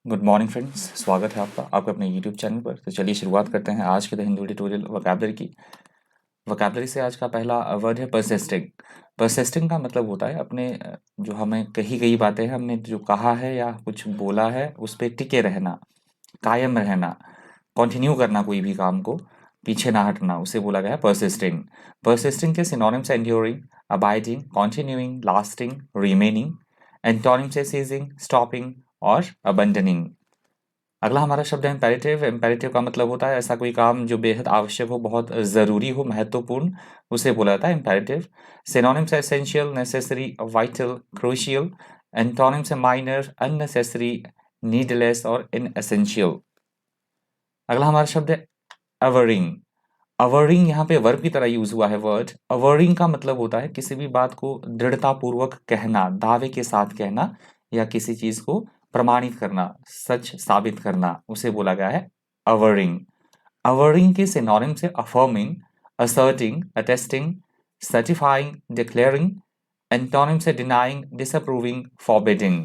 Good morning friends, स्वागत है आपका अपने यूट्यूब चैनल पर। तो चलिए शुरुआत करते हैं आज के द हिंदू ट्यूटोरियल वोकैबलरी की। वोकैबलरी से आज का पहला वर्ड है परसिस्टिंग। परसिस्टिंग का मतलब होता है अपने जो हमें कही गई बातें हैं, हमने जो कहा है या कुछ बोला है उस पर टिके रहना, कायम रहना, कंटिन्यू करना, कोई भी काम को पीछे ना हटना, उसे बोला गया है परसिस्टिंग। परसिस्टिंग के synonyms enduring, abiding, continuing, lasting, remaining. Antonyms है सीजिंग, स्टॉपिंग और अबंडनिंग। अगला हमारा शब्द है इम्पेरेटिव। इम्पेरेटिव का मतलब होता है ऐसा कोई काम जो बेहद आवश्यक हो, बहुत ज़रूरी हो, महत्वपूर्ण, उसे बोला जाता है इम्पेरेटिव। सिनोनिम्स है essential, necessary, vital, crucial. Antonyms है माइनर, अननेसेसरी, नीडलेस और इनएसेंशियल। अगला हमारा शब्द है अवरिंग। अवरिंग यहाँ पे वर्ब की तरह यूज हुआ है वर्ड। अवरिंग का मतलब होता है किसी भी बात को दृढ़तापूर्वक कहना, दावे के साथ कहना, या किसी चीज को प्रमाणित करना, सच साबित करना, उसे बोला गया है अवरिंग। अवरिंग के सिनोनिम से affirming, asserting, attesting, certifying, declaring. Antonym से डिनाइंग, डिसअप्रूविंग, फॉरबिडिंग।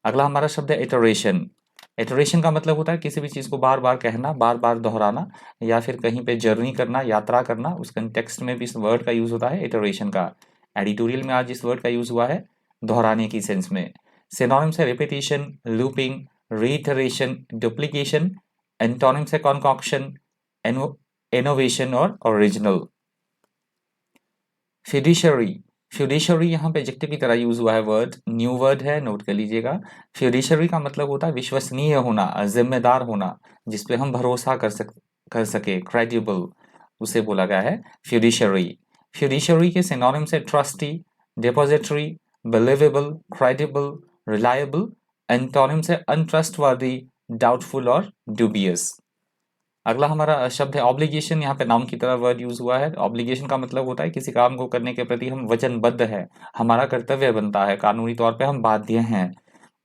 अगला हमारा शब्द है इटरेशन। इटरेशन का मतलब होता है किसी भी चीज़ को बार बार कहना, बार बार दोहराना, या फिर कहीं पे जर्नी करना, यात्रा करना। उस कंटेक्स्ट में भी इस वर्ड का यूज होता है इटरेशन का। एडिटोरियल में आज इस वर्ड का यूज हुआ है दोहराने की सेंस में। सिनोनिम्स है repetition, looping, reiteration, duplication. Antonyms है कॉन्कॉक्शन, इनोवेशन और ओरिजिनल। फिड्यूशियरी। फ्यूडिशरी यहाँ पे एडजेक्टिव की तरह यूज हुआ है वर्ड, न्यू वर्ड है, नोट कर लीजिएगा। फ्यूडिशरी का मतलब होता है विश्वसनीय होना, जिम्मेदार होना, जिसपे हम भरोसा कर सके, क्रेडिबल, उसे बोला गया है फ्यूडिशरी। फ्यूडिशरी के सिनोनिम से trustee, depository, believable, credible, reliable. Antonym से अनट्रस्टवर्दी, डाउटफुल और ड्यूबियस। अगला हमारा शब्द है ऑब्लिगेशन। यहाँ पे नाउन की तरह वर्ड यूज हुआ है। ऑब्लिगेशन का मतलब होता है किसी काम को करने के प्रति हम वचनबद्ध है, हमारा कर्तव्य बनता है, कानूनी तौर पे हम बाध्य हैं,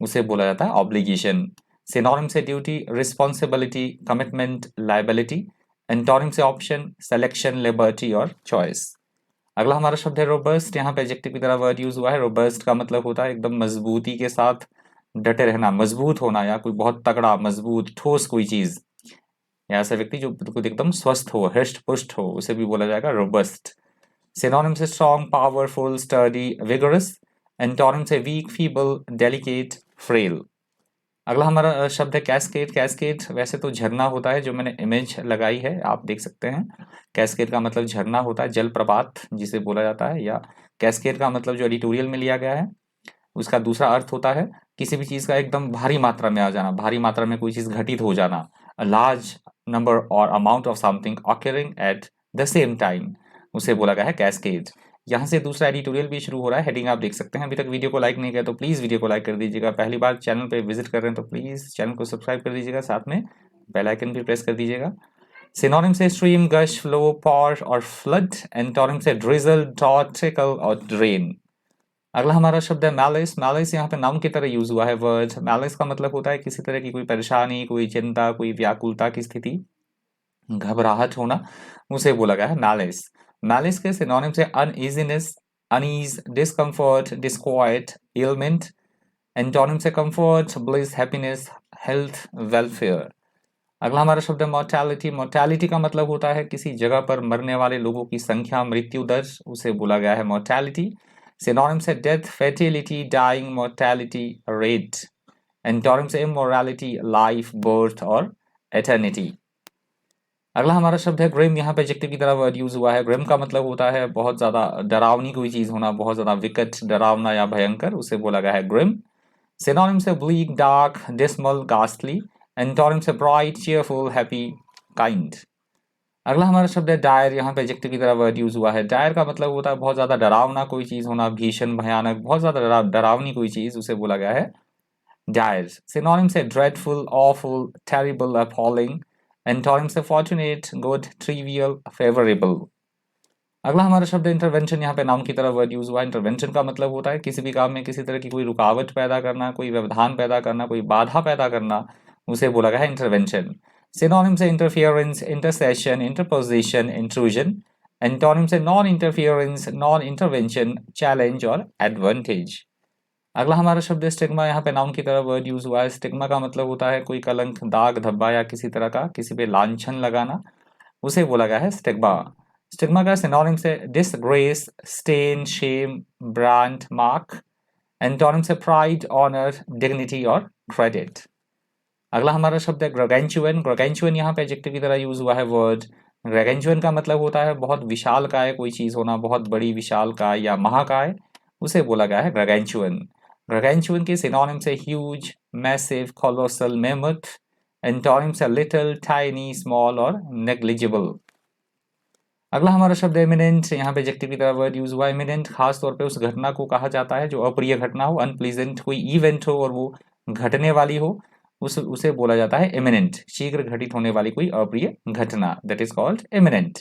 उसे बोला जाता है ऑब्लिगेशन। सिनोनिम से duty, responsibility, commitment, liability. Antonym से ऑप्शन, सिलेक्शन, लिबर्टी और चॉइस। अगला हमारा शब्द है रोबस्ट। यहाँ पे एडजेक्टिव की तरह वर्ड यूज हुआ है। रोबस्ट का मतलब होता है एकदम मजबूती के साथ डटे रहना, मजबूत होना, या कोई बहुत तगड़ा, मजबूत, ठोस कोई चीज, या ऐसा व्यक्ति जो बिल्कुल एकदम स्वस्थ हो, हृष्ट पुष्ट हो, उसे भी बोला जाएगा रोबस्ट। सिनोनिम से strong, powerful, sturdy, vigorous. Antonym से वीक, फीबल, डेलिकेट, फ्रेल। अगला हमारा शब्द है कैस्केड। कैस्केड वैसे तो झरना होता है, जो मैंने इमेज लगाई है आप देख सकते हैं। कैस्केड का मतलब झरना होता है, जलप्रपात जिसे बोला जाता है। या कैस्केड का मतलब जो एडिटोरियल में लिया गया है उसका दूसरा अर्थ होता है किसी भी चीज का एकदम भारी मात्रा में आ जाना, भारी मात्रा में कोई चीज घटित हो जाना, अ लार्ज नंबर और amount of something occurring at the same time, उसे बोला गया है कैस्केड। यहाँ से दूसरा एडिटोरियल भी शुरू हो रहा है, हेडिंग आप देख सकते हैं। अभी तक वीडियो को लाइक नहीं किया तो प्लीज वीडियो को लाइक कर दीजिएगा। पहली बार चैनल पे विजिट कर रहे हैं तो प्लीज चैनल को सब्सक्राइब कर दीजिएगा, साथ में बेल आइकन भी प्रेस कर दीजिएगा। सिनोनिम से स्ट्रीम, गश, फ्लो, पॉर और फ्लड। एंटोनिम से ड्रिजल, ड्रॉट, ट्रिकल और ड्रेन। अगला हमारा शब्द है मैलिस। मैलिस यहाँ पे नाउन की तरह यूज हुआ है वर्ड। मैलिस का मतलब होता है किसी तरह की कोई परेशानी, कोई चिंता, कोई व्याकुलता की स्थिति, घबराहट होना, उसे बोला गया है मैलिस। मैलिस के सिनोनिम से uneasiness, unease, discomfort, disquiet, element. Antonym से comfort, bliss, happiness, health, welfare. अगला हमारा शब्द है मोर्टैलिटी। मोर्टैलिटी का मतलब होता है किसी जगह पर मरने वाले लोगों की संख्या, मृत्यु दर, उसे बोला गया है मोर्टैलिटी। सिनोनिम से death, fertility, dying, mortality rate. Antonym से इमोरालिटी, लाइफ, बर्थ और एटर्निटी। अगला हमारा शब्द है ग्रिम। यहाँ पे एडजेक्टिव की तरह वर्ड यूज हुआ है। ग्रिम का मतलब होता है बहुत ज्यादा डरावनी कोई चीज होना, बहुत ज्यादा विकट, डरावना या भयंकर, उसे बोला गया है ग्रिम। सिनोनिम से bleak, dark, dismal, ghastly. Antonym से ब्राइट, चीयरफुल, हैप्पी, काइंड। अगला हमारा शब्द है डायर। यहाँ पे एडजेक्टिव की तरह वर्ड यूज हुआ है। डायर का मतलब होता है बहुत ज्यादा डरावना कोई चीज होना, भीषण, भयानक, बहुत ज्यादा डरावनी कोई चीज, उसे बोला गया है डायर। सिनोनिम से dreadful, awful, terrible, appalling. Antonym से फॉर्चुनेट, गुड, ट्रिवियल, फेवरेबल। अगला हमारा शब्द है इंटरवेंशन। यहाँ पे नाउन की तरह वर्ड यूज हुआ है। इंटरवेंशन का मतलब होता है किसी भी काम में किसी तरह की कोई रुकावट पैदा करना, कोई व्यवधान पैदा करना, कोई बाधा पैदा करना, उसे बोला गया है इंटरवेंशन। सिनोनिम से interference, intercession, interposition, intrusion. Antonym से non interference, non intervention, challenge और एडवांटेज। अगला हमारा शब्द है स्टिग्मा। यहाँ पे नाउन की तरह वर्ड यूज हुआ है। स्टिग्मा का मतलब होता है कोई कलंक, दाग, धब्बा या किसी तरह का किसी पे लांछन लगाना, उसे बोला गया है स्टिग्मा। स्टिग्मा का सिनोनिम्स है disgrace, stain, shame, brand, mark. Antonyms है प्राइड, ऑनर, डिग्निटी और क्रेडिट। अगला हमारा शब्द है ग्रगेंचुअन। ग्रगेंचुअन यहाँ पे एडजेक्टिव की तरह यूज हुआ है वर्ड। ग्रगेंचुअन का मतलब होता है बहुत विशालकाय कोई चीज होना, बहुत बड़ी विशालकाय या महाकाय, उसे बोला गया है ग्रगेंचुअन। ग्रगेंचुअन के सिनोनिम्स है huge, massive, colossal, mammoth. Antonyms है लिटिल, टाइनी, स्मॉल और नेग्लिजिबल। अगला हमारा शब्द है इमिनेंट। यहाँ पे एडजेक्टिव की तरह वर्ड यूज हुआ है इमिनेंट। खास तौर पे उस घटना को कहा जाता है जो अप्रिय घटना हो, अनप्लीजेंट कोई इवेंट हो और वो घटने वाली हो, उसे बोला जाता है इमिनेंट। शीघ्र घटित होने वाली कोई अप्रिय घटना, that is called imminent.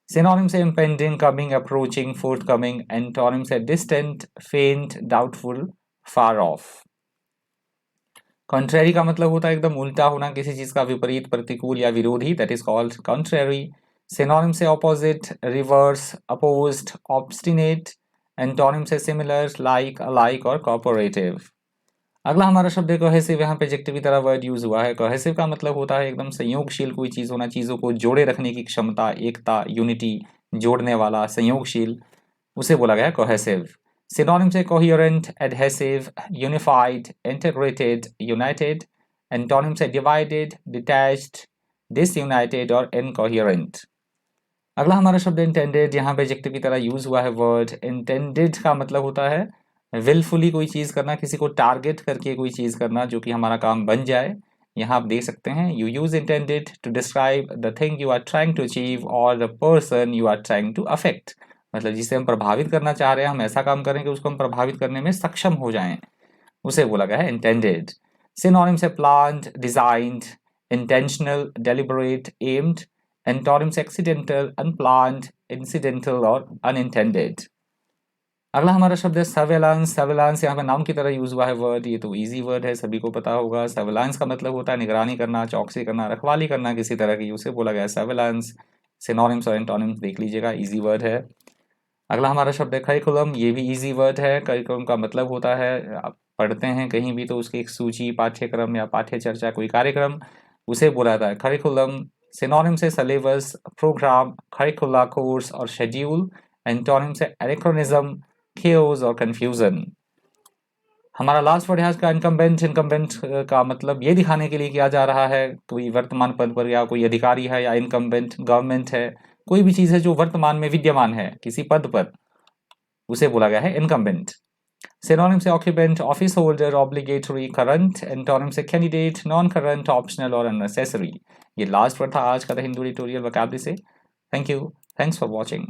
Synonyms है impending, coming, approaching, forthcoming. Antonyms है distant, faint, doubtful, far off. Contrary का मतलब होता है एकदम उल्टा होना, किसी चीज का विपरीत, प्रतिकूल या विरोधी, that is called contrary. Synonym से opposite, reverse, opposed, obstinate. Antonym से सिमिलर, लाइक, अलाइक और कोऑपरेटिव। अगला हमारा शब्द है कोहेसिव। यहाँ पे एडजेक्टिव की तरह वर्ड यूज हुआ है। कोहेसिव का मतलब होता है एकदम संयोगशील कोई चीज होना, चीजों को जोड़े रखने की क्षमता, एकता, यूनिटी, जोड़ने वाला, संयोगशील, उसे बोला गया है कोहेसिव। सिनोनिम्स है coherent, adhesive, unified, integrated, United. Antonyms है डिवाइडेड, डिटैच्ड, डिसयूनाइटेड और इनकोहेरेंट। अगला हमारा शब्द इंटेंडेड। यहाँ पे एडजेक्टिव की तरह यूज हुआ है वर्ड। इंटेंडेड का मतलब होता है विलफुली कोई चीज करना, किसी को टारगेट करके कोई चीज करना जो कि हमारा काम बन जाए। यहाँ आप देख सकते हैं you use intended to describe the thing you are trying to achieve और the person you are trying to affect. मतलब जिसे हम प्रभावित करना चाह रहे हैं, हम ऐसा काम करें कि उसको हम प्रभावित करने में सक्षम हो जाएं, उसे बोला गया है इंटेंडेड। सिनोनिम्स है planned, designed, intentional, deliberate, aimed. Antonyms accidental, unplanned, incidental और अनइंटेंडेड। अगला हमारा शब्द है सर्वेलांस। सर्वेलांस यहाँ पे नाउन की तरह यूज हुआ है वर्ड। ये तो इजी वर्ड है, सभी को पता होगा। सर्वेलांस का मतलब होता है निगरानी करना, चौकसी करना, रखवाली करना किसी तरह की, उसे बोला गया है सर्वेलांस। सिनोनिम्स और एंटोनिम्स देख लीजिएगा, इजी वर्ड है। अगला हमारा शब्द है करिकुलम। ये भी इजी वर्ड है। करिकुलम का मतलब होता है, आप पढ़ते हैं कहीं भी तो उसकी एक सूची, पाठ्यक्रम या पाठ्य चर्चा, कोई कार्यक्रम, उसे बोला जाता है करिकुलम। सिनोनिम्स है सिलेबस, प्रोग्राम, करिकुला, कोर्स और शेड्यूल। एंटोनिम्स है एनाक्रोनिज्म, chaos और कंफ्यूजन। हमारा लास्ट वर्ड है आज का इनकम्बेंट। इनकम्बेंट का मतलब ये दिखाने के लिए किया जा रहा है कोई वर्तमान पद पर या कोई अधिकारी है, या इनकम्बेंट गवर्नमेंट है, कोई भी चीज है जो वर्तमान में विद्यमान है किसी पद पर, उसे बोला गया है इनकम्बेंट। सिनोनिम से occupant, office holder, obligatory, current. Antonym से कैंडिडेट, नॉन करंट, ऑप्शनल और अननेसेसरी। ये लास्ट वर्ड था आज का द हिंदू एडिटोरियल वोकैबुलरी से। Thank you, thanks for watching.